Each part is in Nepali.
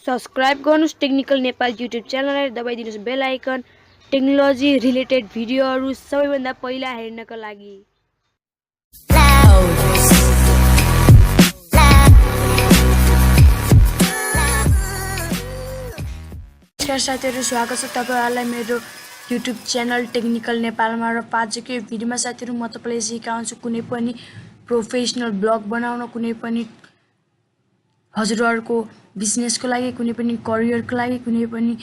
सब्स्क्राइब गर्नुस् टेक्निकल नेपाल युट्युब च्यानललाई दबाइदिनुस् बेल आइकन टेक्नोलोजी रिलेटेड भिडियोहरू सबैभन्दा पहिला हेर्नका लागि। नमस्कार साथीहरु, स्वागत छ तपाईहरुलाई मेरो युट्युब च्यानल टेक्निकल नेपालमा। र आजको भिडियोमा साथीहरु म तपाईलाई सिकाउँछु कुनै पनि प्रोफेसनल ब्लग बनाउन, कुनै पनि हजुरहरुको बिजनेसको लागि, कुनै पनि करियरको लागि, कुनै पनि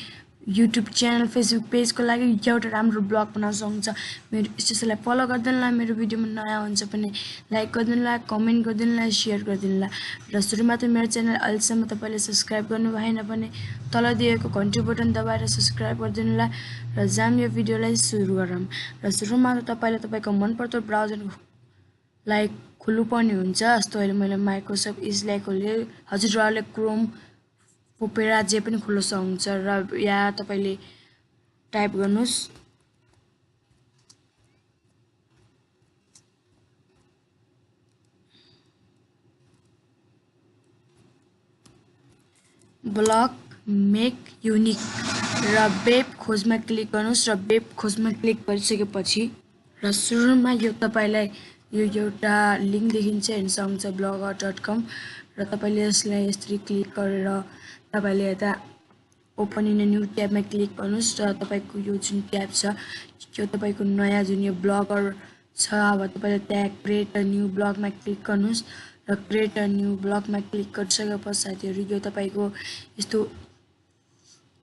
युट्युब च्यानल फेसबुक पेजको लागि एउटा राम्रो ब्लग बनाउन सक्नुहुन्छ। मेरो स्टेसनलाई फलो गर्दिनुला, मेरो भिडियोमा नयाँ हुन्छ भने लाइक गर्दिनुला, कमेन्ट गर्दिनुला, शेयर गर्दिनुला। र सुरुमा त मेरो च्यानल अहिलेसम्म तपाईले सब्स्क्राइब गर्नु भएन भने तल दिएको घण्टी बटन दबाएर सब्स्क्राइब गर्दिनुला। र जाम यो भिडियोलाई सुरु गरौँ। र सुरुमा त तपाईले तपाईको मनपर्दो ब्राउजर लाइक खुल्नुपर्ने हुन्छ। जस्तो अहिले मैले माइक्रोसफ्ट इजलाई खोले, हजुरहरुले क्रोम, ओपेरा जे पनि खुल्न सक्नुहुन्छ। र या तपाईले टाइप गर्नुस् ब्लग मेक युनिक र वेब खोजमा क्लिक गर्नुस्। र वेब खोजमा क्लिक गरिसकेपछि र सुरुमा यो तपाईलाई यो एउटा लिंक देखिन्छ, हेर्न सक्नुहुन्छ blogger.com। र तपाईले यसलाई यसरी क्लिक गरेर तपाईले यता ओपन इन न्यू ट्याबमा क्लिक गर्नुस्। र तपाईको यो जुन ट्याब छ यो तपाईको नयाँ जुन यो ब्लगर छ, अब तपाईले त्यहाँ क्रिएट अ न्यू ब्लगमा क्लिक गर्नुस्। र क्रिएट अ न्यू ब्लगमा क्लिक गरिसकेपछि साथीहरु यो तपाईको यस्तो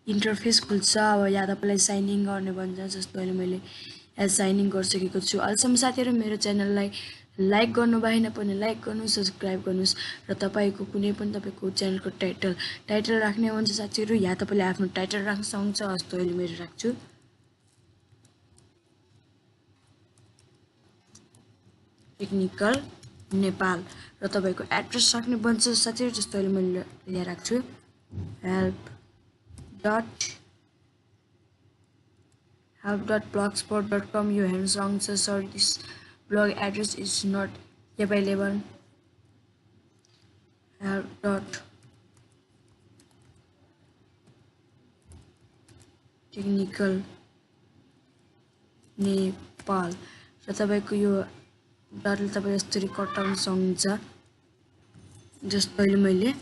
इन्टरफेस खुल्छ। अब या तपाईलाई साइन इन गर्ने भन्छ, जस्तो अहिले मैले यहाँ साइन इन गरिसकेको छु। अहिलेसम्म साथीहरु मेरो च्यानललाई लाइक गर्नु भएन भने लाइक गर्नुस्, सब्स्क्राइब गर्नुस्। र तपाईको कुनै पनि तपाईको च्यानलको टाइटल राख्ने हुन्छ साथीहरु, या तपाईले आफ्नो टाइटल राख्न सक्नुहुन्छ। जस्तो अहिले मैले राख्छु टेक्निकल नेपाल। र तपाईको एड्रेस राख्ने भन्छ साथीहरु, जस्तो अहिले मैले यहाँ राख्छु help.blogspot.com। यो हेर्न सक्नुहुन्छ, sorry this blog address is not available। help.technical Nepal. र तपाईको यो डटले तपाईले यसरी कटाउन सक्नुहुन्छ, जस्तो अहिले मैले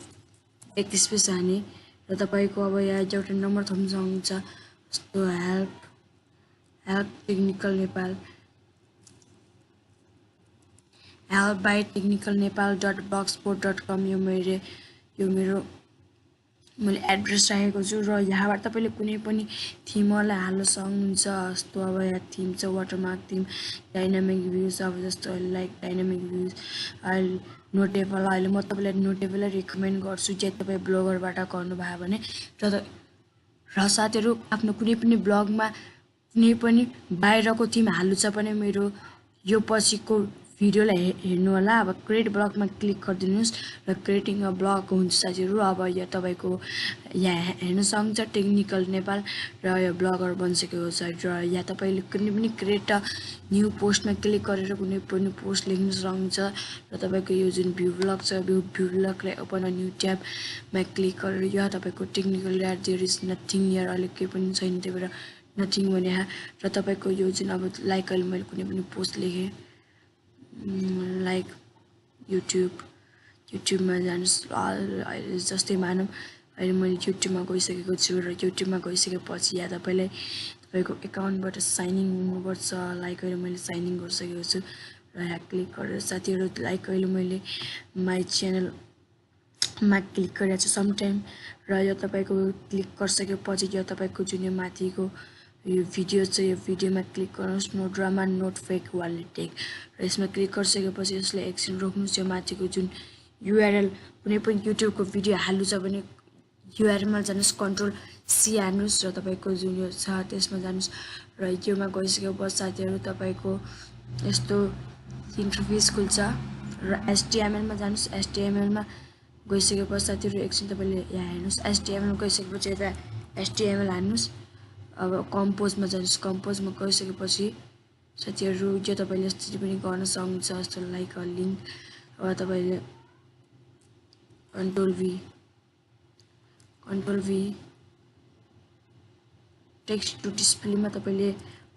एक स्पेस हाने। र तपाईको अब यहाँ एउटा नम्बर थप्न सक्नुहुन्छ, जस्तो help technical Nepal, help by technical nepal.blogspot.com। यो मेरो मैले एड्रेस राखेको छु। र यहाँबाट तपाईले कुनै पनि थीमलाई हाल्न सक्नुहुन्छ। जस्तो अब यहाँ थीम छ वाटरमार्क थीम, डाइनामिक भ्यूज, अब जस्तो लाइक डाइनामिक भ्यूज, अहिले नोटेबल, अहिले म तपाईलाई नोटेबल रिकमेन्ड गर्छु जे तपाई ब्लगरबाट गर्नु भयो भने। र साथीहरु आफ्नो कुनै पनि ब्लगमा कुनै पनि बाहिरको थीम हाल्नु छ भने मेरो यो पछिको भिडियोलाई हेर्नु होला। अब क्रिएट ब्लगमा क्लिक गरिदिनुस् र क्रिएटिङ अ ब्लग हुन्छ साथीहरु। अब यो तपाईको यहाँ हेर्न सक्नुहुन्छ टेक्निकल नेपाल र यो ब्लगर बनिसकेको छ। र यहाँ तपाईले कुनै पनि क्रिएट अ न्यू पोस्टमा क्लिक गरेर कुनै पनि पोस्ट लेख्न सक्नुहुन्छ। र तपाईको यो जुन भ्यू ब्लग छ भ्यू ब्लगलाई ओपन अ न्यू ट्याबमा क्लिक गरेर यहाँ तपाईको technical there is nothing here, अहिले केही पनि छैन, त्यही भएर नथिङ भने। र तपाईको यो जुन अब लाइक अहिले मैले कुनै पनि पोस्ट लेखेँ लाइक युट्युबमा जानुस्। अहिले जस्तै मानौँ अहिले मैले युट्युबमा गइसकेको छु। र युट्युबमा गइसकेपछि यहाँ तपाईको एकाउन्टबाट साइन इन हुनुपर्छ। लाइक अहिले मैले साइन इन गरिसकेको छु। र यहाँ क्लिक गरेर साथीहरु लाइक अहिले मैले माई च्यानलमा क्लिक गरेको छु समटाइम। र यो तपाईको क्लिक गरिसकेपछि यो तपाईको जुन यो माथिको यो भिडियो छ यो भिडियोमा क्लिक गर्नुस्, no drama not fake wallet tech. र यसमा क्लिक गरिसकेपछि यसलाई एकछिन रोक्नुस्। यो माथिको जुन युआरएल कुनै पनि युट्युबको भिडियो हाल्नु छ भने युआरएलमा जानुस्, कन्ट्रोल सी हान्नुस् र तपाईको जुन यो छ त्यसमा जानुस्। र योमा गइसकेपछि साथीहरु तपाईको यस्तो इन्टरफेस खुल्छ। र एचटीएमएलमा जानुस्। एचटीएमएलमा गइसकेपछि साथीहरु एकछिन तपाईले यहाँ हेर्नुस्, एचटीएमएल गइसकेपछि यता एचटीएमएल हान्नुस्। अब कम्पोजमा जानुस्। कम्पोजमा गइसकेपछि साथीहरु जो तपाईले यसरी पनि गर्न सक्नुहुन्छ, जस्तो लाइक अ लिंक। अब तपाईले control V control V text to डिस्प्लेमा तपाईले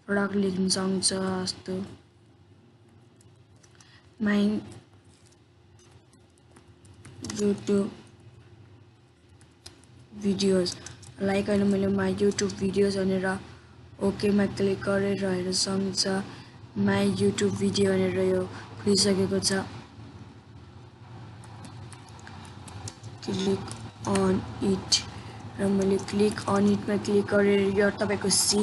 प्रोडक्ट लेख्न सक्नुहुन्छ जस्तो माइ युट्युब भिडियोज लाइक अहिले मैले माई युट्युब भिडियोज भनेर ओकेमा क्लिक गरेर हेर्न सक्नुहुन्छ माई युट्युब भिडियो भनेर यो खुलिसकेको छ क्लिक अन इट र मैले क्लिक अन इटमा क्लिक गरेर यो तपाईको सी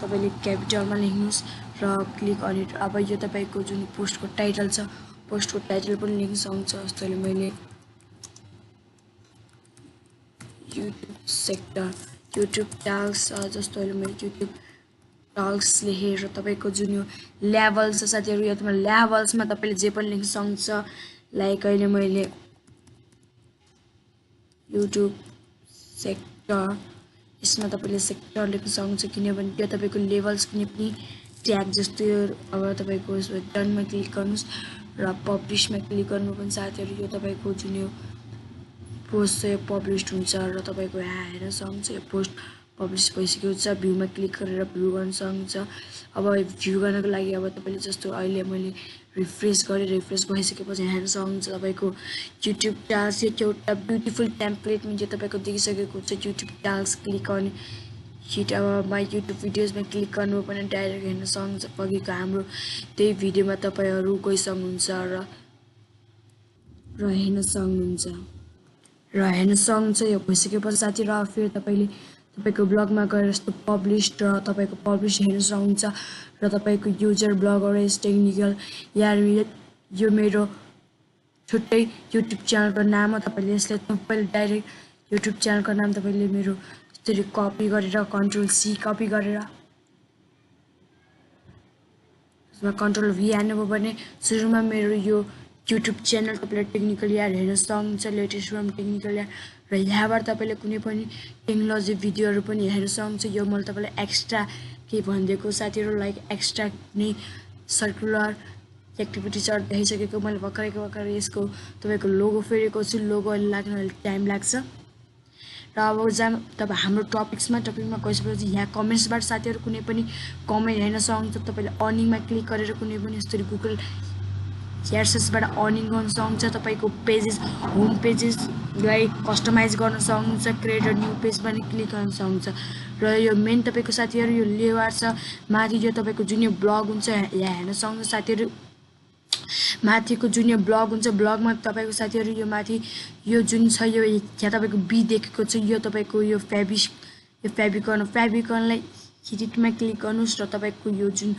तपाईले क्यापिटलमा लेख्नुस् र क्लिक अन इट अब यो तपाईको जुन पोस्टको टाइटल छ पोस्टको टाइटल पनि लेख्न सक्नुहुन्छ जस्तो अहिले मैले युट्युब सेक्टर युट्युब टास्क जस्तो अहिले मैले युट्युब टास्क लेखेर तपाईको जुन यो लेभल्स छ साथीहरु यसमा लेभल्समा तपाईले जे पनि लेख्न सक्नुहुन्छ लाइक अहिले मैले युट्युब सेक्टर यसमा तपाईले सेक्टर लेख्न सक्नुहुन्छ किनभने यो तपाईको लेभल्स कुनै पनि ट्याग जस्तो अब तपाईको डनमा क्लिक गर्नुस् र पब्लिशमा क्लिक गर्नु पनि साथीहरु यो तपाईको जुन यो पोस्ट चाहिँ पब्लिश हुन्छ र तपाईको यहाँ हेर्न सक्नुहुन्छ यो पोस्ट पब्लिश भइसकेको छ भ्यूमा क्लिक गरेर भ्यू गर्न सक्नुहुन्छ अब भ्यू गर्नको लागि अब तपाईले जस्तो अहिले मैले रिफ्रेश गरेर रिफ्रेश भइसकेपछि हेर्न सक्नुहुन्छ तपाईको युट्युब टास्क यो एउटा ब्युटिफुल टेम्प्लेट में जो तपाईको देखिसकेको छ युट्युब टास्क क्लिक गर्ने हिट अब माई युट्युब भिडियोजमा क्लिक गर्नु पनि डाइरेक्ट हेर्न सक्नुहुन्छ अघिको हाम्रो त्यही भिडियोमा तपाईहरु गइसक्नुहुन्छ र हेर्न सक्नुहुन्छ र हेर्न सक्नुहुन्छ यो भइसकेपछि साथी र फेरि तपाईको ब्लगमा गएर यस्तो पब्लिश र तपाईको पब्लिश हेर्न सक्नुहुन्छ र तपाईको युजर ब्लगर्स टेक्निकल यार यो मेरो छुट्टै युट्युब च्यानलको नाम हो तपाईले यसले तपाईले डाइरेक्ट युट्युब च्यानलको नाम तपाईले मेरो यसरी कपी गरेर कन्ट्रोल सी कपी गरेर यसमा कन्ट्रोल भी हान्नुभयो भने सुरुमा मेरो यो युट्युब च्यानल तपाईले टेक्निकल यार हेर्न सक्नुहुन्छ लेटेस्ट फ्रम टेक्निकल यार र यहाँबाट तपाईले कुनै पनि टेक्नोलोजी भिडियोहरु पनि हेर्न सक्नुहुन्छ यो मैले तपाईलाई एक्स्ट्रा के भनिदिएको साथीहरु लाइक एक्स्ट्रा नै सर्कुलर एक्टिभिटिजहरु देखाइसकेको मैले भर्खरै यसको तपाईको लोगो फेरेको छु लोगो लाग्न टाइम लाग्छ र अब तब हाम्रो टपिकमा गइसकेपछि यहाँ कमेन्ट्सबाट साथीहरु कुनै पनि कमेन्ट हेर्न सक्नुहुन्छ तपाईले अर्निङमा क्लिक गरेर कुनै पनि यस्तरी गुगल एडसेन्सबाट अर्निङ गर्न सक्नुहुन्छ तपाईको पेजेस होम पेजेसलाई कस्टमाइज गर्न सक्नुहुन्छ क्रिएट अ न्यू पेज पनि क्लिक गर्न सक्नुहुन्छ र यो मेन तपाईको साथीहरु यो लेयर छ माथि यो तपाईको जुन यो ब्लग हुन्छ यहाँ हेर्न सक्नुहुन्छ साथीहरु माथिको जुन यो ब्लग हुन्छ ब्लगमा तपाईको साथीहरु यो माथि यो जुन छ यो यहाँ तपाईको बी देखेको छ यो तपाईको यो फेभिकनलाई एडिटमा क्लिक गर्नुस् र तपाईको यो जुन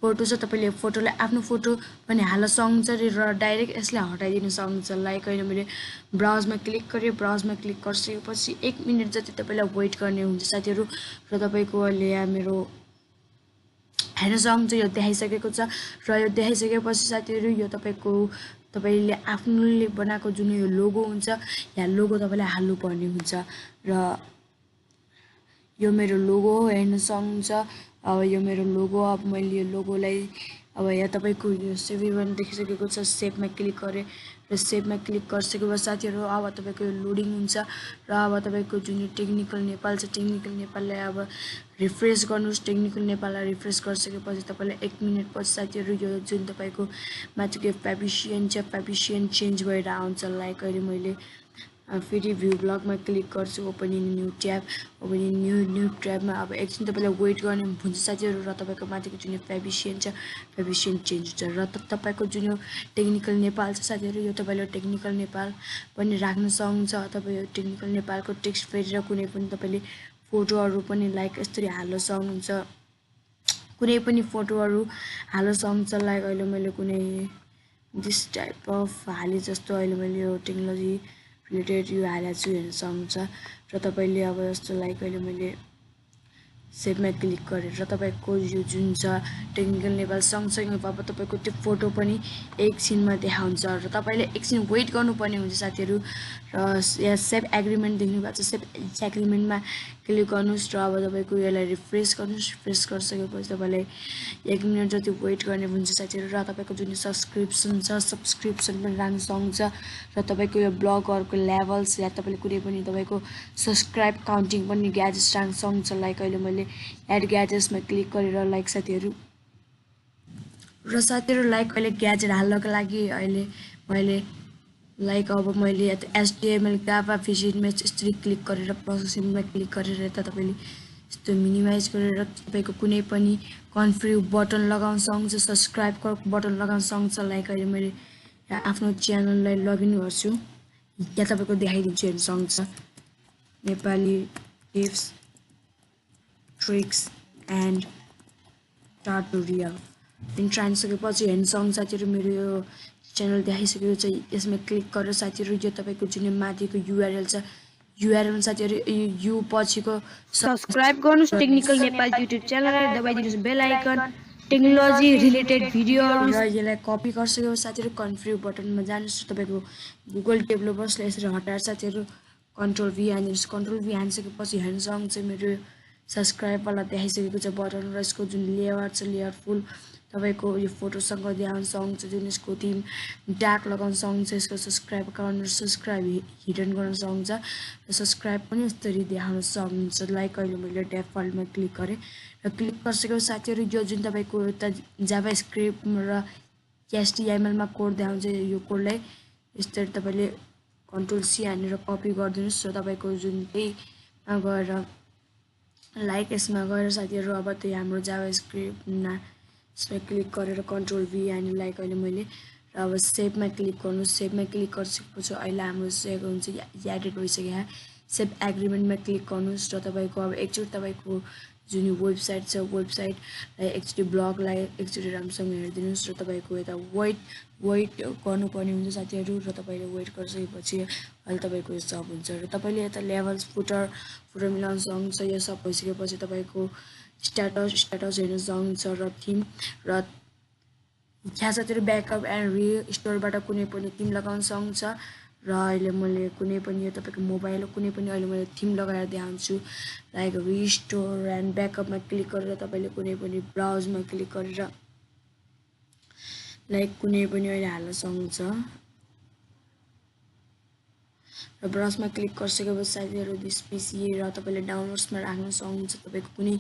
फोटो छ तपाईले फोटोलाई आफ्नो फोटो पनि हाल्न सक्नुहुन्छ र डाइरेक्ट यसलाई हटाइदिन सक्नुहुन्छ लाइक अहिले मैले ब्राउजमा क्लिक गरे ब्राउजमा क्लिक गरिसकेपछि 1 मिनेट जति तपाईलाई वेट गर्ने हुन्छ साथीहरु र तपाईको अहिले यहाँ मेरो हेर्न सक्नुहुन्छ यो देखाइसकेको छ र यो देखाइसकेपछि साथीहरु यो तपाईले आफूले बनाएको जुन यो लोगो हुन्छ यहाँ लोगो तपाईले हाल्नु पर्ने हुन्छ र यो मेरो लोगो हेर्न सक्नुहुन्छ अब यो मेरो लोगो अब मैले यो लोगोलाई अब यहाँ तपाईको यो सेभ गर्न देखिसकेको छ सेभमा क्लिक गरे र सेभमा क्लिक गरिसकेपछि साथीहरु अब तपाईको यो लोडिङ हुन्छ र अब तपाईको जुन टेक्निकल नेपाल छ टेक्निकल नेपाललाई अब रिफ्रेश गर्नुस् टेक्निकल नेपाललाई रिफ्रेश गरिसकेपछि तपाईलाई 1 मिनेट पछि साथीहरु यो जुन तपाईको माथिको फेभिसियन छ फेभिसियन चेन्ज भएर आउँछ लाइक अहिले मैले फेरि भ्यू ब्लगमा क्लिक गर्छु open in new tab open in new ट्याबमा अब एकछिन तपाईलाई वेट गर्ने हुन्छ साथीहरु र तपाईको माथिको जुन फेभिसियन छ फेभिसियन चेन्ज हुन्छ र तपाईको जुन टेक्निकल नेपाल छ साथीहरु यो तपाईले टेक्निकल नेपाल पनि राख्न सक्नुहुन्छ अथवा यो टेक्निकल नेपालको टेक्स्ट फेरेर कुनै पनि तपाईले फोटोहरु पनि लाइक यसरी हाल्न सक्नुहुन्छ कुनै पनि फोटोहरु हाल्न सक्नुहुन्छ लाइक अहिले मैले कुनै दिस टाइप अफ हाले जस्तो अहिले मैले यो टेक्नोलोजी रिलेटेड यो हालेको छु हेर्न सक्नुहुन्छ र तपाईले अब जस्तो लाइक अहिले मैले सेभमा क्लिक गरेर तपाईको यो जुन छ टेक्निकल नेपाल सँगसँगै अब तपाईको त्यो फोटो पनि एकछिनमा देखाउँछ र तपाईले एकछिन वेट गर्नुपर्ने हुन्छ साथीहरु र यहाँ सेभ एग्रीमेन्ट देख्नु भएको छ सेभ एग्रीमेन्टमा क्लिक गर्नुस् र अब तपाईको यसलाई रिफ्रेश गर्नुस् रिफ्रेश गरिसकेपछि तपाईले 1 मिनेट जति वेट गर्ने हुन्छ साथीहरु र तपाईको जुन सब्स्क्रिप्सन छ सब्स्क्रिप्सन पनि राख्न सक्नुहुन्छ र तपाईको यो ब्लगहरुको लेभल्स या तपाईले कुनै पनि तपाईको सब्स्क्राइब काउन्टिङ पनि ग्याजेट्स राख्न सक्नुहुन्छ लाइक अहिले मैले एड ग्याजेट्समा क्लिक गरेर लाइक साथीहरु र साथीहरु लाइक अहिले ग्याजेट हाल्नको लागि अहिले मैले लाइक अब मैले HTML जावा भिजुअल यसरी क्लिक गरेर प्रोसेसिङमा क्लिक गरेर यता तपाईले यस्तो मिनिमाइज गरेर तपाईको कुनै पनि कन्फिग बटन लगाउन सक्नुहुन्छ सब्स्क्राइब बटन लगाउन सक्नुहुन्छ लाइक अहिले मैले आफ्नो च्यानललाई लगइन गर्छु यहाँ तपाईको देखाइदिन्छु हेर्न सक्नुहुन्छ Nepali tips tricks and tutorial intro हानिसकेपछि हेर्न सक्नुहुन्छ साथीहरु मेरो यो च्यानल देखाइसकेको छ यसमा क्लिक गरेर साथीहरु यो तपाईको जुन माथिको URL छ URL साथीहरु यो पछिको सब्स्क्राइब गर्नुस् टेक्निकल नेपाल युट्युब च्यानललाई दबाइदिनुस् बेल आइकन टेक्नोलोजी रिलेटेड भिडियोहरु र यसलाई कपी गरिसकेपछि साथीहरु कन्फिग बटनमा जानुस् तपाईको गुगल डेभलपर्सले यसरी हटाएर साथीहरु कन्ट्रोल V हान्नुस् कन्ट्रोल V हानिसकेपछि हेर्न सक्नुहुन्छ मेरो सब्स्क्राइब वाला देखाइसकेको छ बटन र यसको जुन लेआउट छ लेआउट फुल तपाईको यो फोटोसँग देखाउन सक्नुहुन्छ जुन यसको थीम ट्याग लगाउन सक्नुहुन्छ यसको सब्स्क्राइब अकाउन्ट र सब्स्क्राइब हिडन गर्न सक्नुहुन्छ र सब्स्क्राइब पनि यसरी देखाउन सक्नुहुन्छ लाइक अहिले मैले डिफल्टमा क्लिक गरे र क्लिक गरिसकेपछि साथीहरु यो जुन तपाईको एउटा जाभास्क्रिप्ट र HTML मा कोड देखाउँछ यो कोडलाई यसरी तपाईले कन्ट्रोल C हानेर कपी गरिदिनुस् र तपाईको जुन त्यहीमा गएर लाइक यसमा गएर साथीहरु अब त्यो हाम्रो जाभास्क्रिप्ट यसमा क्लिक गरेर कन्ट्रोल V हाने लाइक अहिले मैले र अब सेभमा क्लिक गर्नुस् सेभमा क्लिक गरिसकेपछि अहिले हाम्रो सेभ हुन्छ एडिट भइसक्यो सेभ एग्रीमेन्टमा क्लिक गर्नुस् र तपाईको अब एकचोटी तपाईको जुन वेबसाइट छ वेबसाइटलाई एकचोटी ब्लगलाई एकचोटी राम्रोसँग हेर्दिनुस् र तपाईको यता वेट गर्नुपर्ने हुन्छ साथीहरु र तपाईले वेट गरिसकेपछि अहिले तपाईको यो सब हुन्छ र तपाईले यता लेभल्स फुटर मिलाउन सक्नुहुन्छ यो सब भइसकेपछि तपाईको स्ट्याटस हेर्न सक्नुहुन्छ र थीम र यहाँ साथीहरु ब्याकअप एन्ड रिस्टोरबाट कुनै पनि थीम लगाउन सक्नुहुन्छ र अहिले मैले कुनै पनि यो तपाईको मोबाइल कुनै पनि अहिले मैले थीम लगाएर देखाउँछु लाइक रिस्टोर एन्ड ब्याकअपमा क्लिक गरेर तपाईले कुनै पनि ब्राउजमा क्लिक गरेर लाइक कुनै पनि अहिले हाल्न सक्नुहुन्छ र ब्राउजमा क्लिक गरिसकेपछि साथीहरु दिस पीसी र तपाईले डाउनलोड्समा राख्न सक्नुहुन्छ तपाईको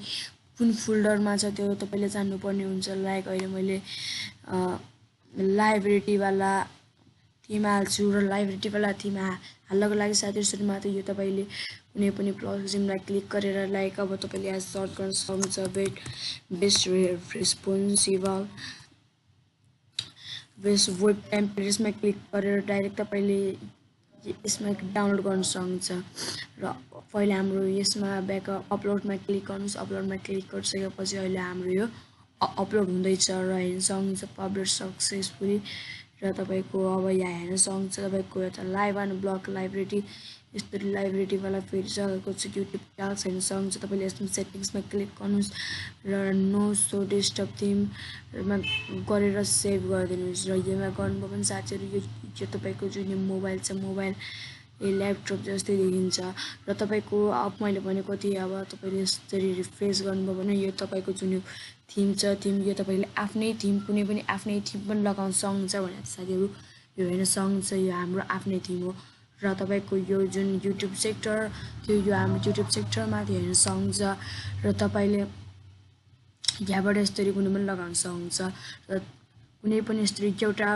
कुन फोल्डरमा छ त्यो तपाईले जान्नुपर्ने हुन्छ लाइक अहिले मैले लाइब्रेरी वाला थीम हाल्छु र लाइब्रेरी वाला थीम हाल्नको लागि साथीहरु सुरुमा त यो तपाईले कुनै पनि प्रोसेसिङमा क्लिक गरेर लाइक अब तपाईले यहाँ सर्च गर्न सक्नुहुन्छ बेस्ट रेस्पोन्सिबल बेस्ट वेब टेम्पलेट्समा क्लिक गरेर डाइरेक्ट तपाईले यसमा डाउनलोड गर्न सक्नुहुन्छ र पहिले हाम्रो यसमा ब्याकअप अपलोडमा क्लिक गर्नुस् अपलोडमा क्लिक गरिसकेपछि अहिले हाम्रो यो अपलोड हुँदैछ र हेर्न सक्नुहुन्छ पब्लिश सक्सेसफुली र तपाईको अब यहाँ हेर्न सक्नुहुन्छ तपाईको यता लाइभ एन्ड ब्लग लाइब्रेरी यसरी लाइब्रेरी वाला फेरि सकेको छ युट्युब ट्याग्स हेर्न सक्नुहुन्छ तपाईले यसमा सेटिंग्समा क्लिक गर्नुस् र नो सो डेस्कटप थीममा गरेर सेभ गरिदिनुस् र यसमा गर्नुभयो भने साथीहरु यो तपाईको जुन मोबाइल छ मोबाइल ल्यापटप जस्तै देखिन्छ र तपाईको अब मैले भनेको थिएँ अब तपाईले यसरी रिफ्रेश गर्नुभयो भने यो तपाईको जुन थीम छ थीम यो तपाईले आफ्नै थीम कुनै पनि आफ्नै थीम पनि लगाउन सक्नुहुन्छ भने साथीहरु यो हेर्न सक्नुहुन्छ यो हाम्रो आफ्नै थीम हो र तपाईको यो जुन युट्युब सेक्टर त्यो यो हाम्रो युट्युब सेक्टरमा हेर्न सक्नुहुन्छ र तपाईले यहाँबाट यसरी कुनै पनि लगाउन सक्नुहुन्छ र कुनै पनि यसरी एउटा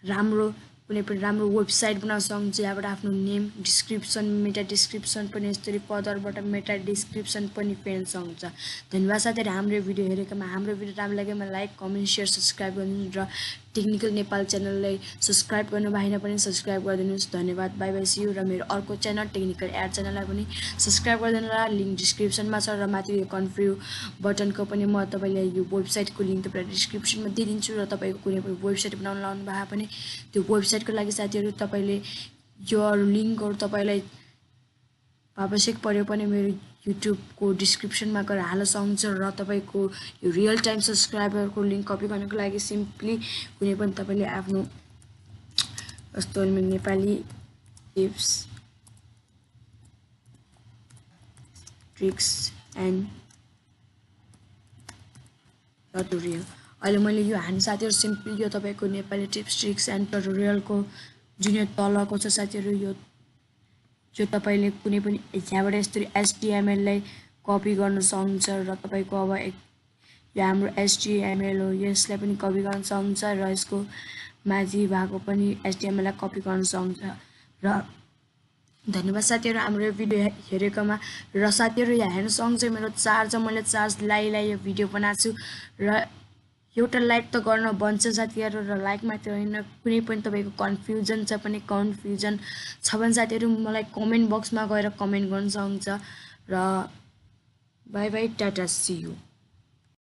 राम्रो कुनै पनि राम्रो वेबसाइट बनाउन सक्नुहुन्छ यहाँबाट आफ्नो नेम डिस्क्रिप्सन मेटा डिस्क्रिप्सन पनि यसरी फर्दरबाट मेटा डिस्क्रिप्सन पनि पेन सक्नुहुन्छ धन्यवाद साथीहरु हाम्रो भिडियो हेरेकोमा हाम्रो भिडियो राम्रो लागेमा लाइक कमेन्ट शेयर सब्स्क्राइब गर्नु र टेक्निकल नेपाल च्यानललाई सब्स्क्राइब गर्नु भएन पनि सब्स्क्राइब गरिदिनुस् धन्यवाद बाइ बाइ सी यू र मेरो अर्को च्यानल टेक्निकल एड च्यानललाई पनि सब्स्क्राइब गरिदिनु होला लिंक डिस्क्रिप्सनमा छ र माथि यो कन्फिग बटनको पनि म तपाईलाई यो वेबसाइटको लिंक तपाईलाई डिस्क्रिप्सनमा दिइदिन्छु र तपाईको कुनै पनि वेबसाइट बनाउन लाउनु भए पनि त्यो वेबसाइटको लागि साथीहरु तपाईले यो लिंकहरु तपाईलाई आवश्यक पर्यो भने मेरो युट्युबको डिस्क्रिप्सनमा गएर हाल्न सक्नुहुन्छ र तपाईँको यो रियल टाइम सब्सक्राइबरको लिङ्क कपी गर्नको लागि सिम्पली कुनै पनि तपाईँले आफ्नो जस्तो Nepali tips tricks and tutorial अहिले मैले यो हाने साथीहरू सिम्पली यो तपाईँको नेपाली टिप्स ट्रिक्स एन्ड ट्युटोरियलको जुन यो तलको छ साथीहरू यो जो तपाईँले कुनै पनि यहाँबाट यसरी एचटिएमएललाई कपी गर्न सक्नुहुन्छ र तपाईँको अब यो हाम्रो एचटिएमएल हो यसलाई पनि कपी गर्न सक्नुहुन्छ र यसको माथि भएको पनि एचटिएमएललाई कपी गर्न सक्नुहुन्छ र धन्यवाद साथीहरू हाम्रो यो भिडियो हेरेकोमा र साथीहरू यहाँ हेर्न सक्नुहुन्छ मेरो चार्ज मैले चार्ज लाइ यो भिडियो बनाएको छु र एउटा लाइक त गर्न बन्छ साथीहरू र लाइक मात्र होइन कुनै पनि तपाईँको कन्फ्युजन छ भने कन्फ्युजन छ भने साथीहरू मलाई कमेन्ट बक्समा गएर कमेन्ट गर्न सक्नुहुन्छ र bye bye tata see you